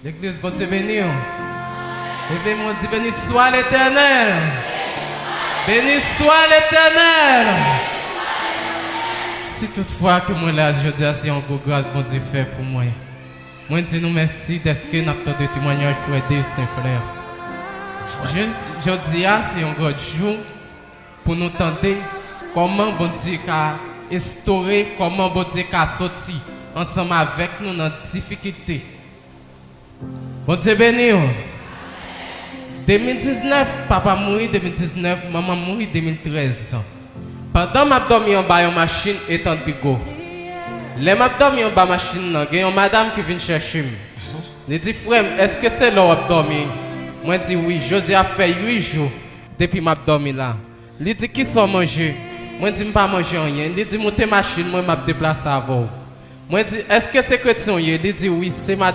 L'église, bon Dieu béni. Levez-moi, dit béni soit l'Éternel. Béni soit l'Éternel. Si toutefois que moi là, je dis c'est un gros grâce, bon Dieu fait pour moi. Moi, dis nous merci d'être que nous avons des témoignages, frère et Saint-Frère. Je dis c'est un grand jour pour nous tenter comment bon Dieu a instauré, comment bon Dieu a sorti ensemble avec nous dans les difficultés. Bon Dieu béni. 2019, papa mourit 2019, maman mourit 2013. Pendant que je dormi en bas de machine étant bigot. Les m'a dormi en bas de machine, il y a une madame qui vient chercher. Elle dit frère, est-ce que c'est là où je dormi? Moi je dis oui, je dis à fait 8 jours depuis que je dormi là. Elle dit qui sont mangé? Moi je dis pas manger rien. Elle dit montez machine, moi je me déplace avant. Moi je dis est-ce que c'est chrétien? Elle dit oui, c'est madame.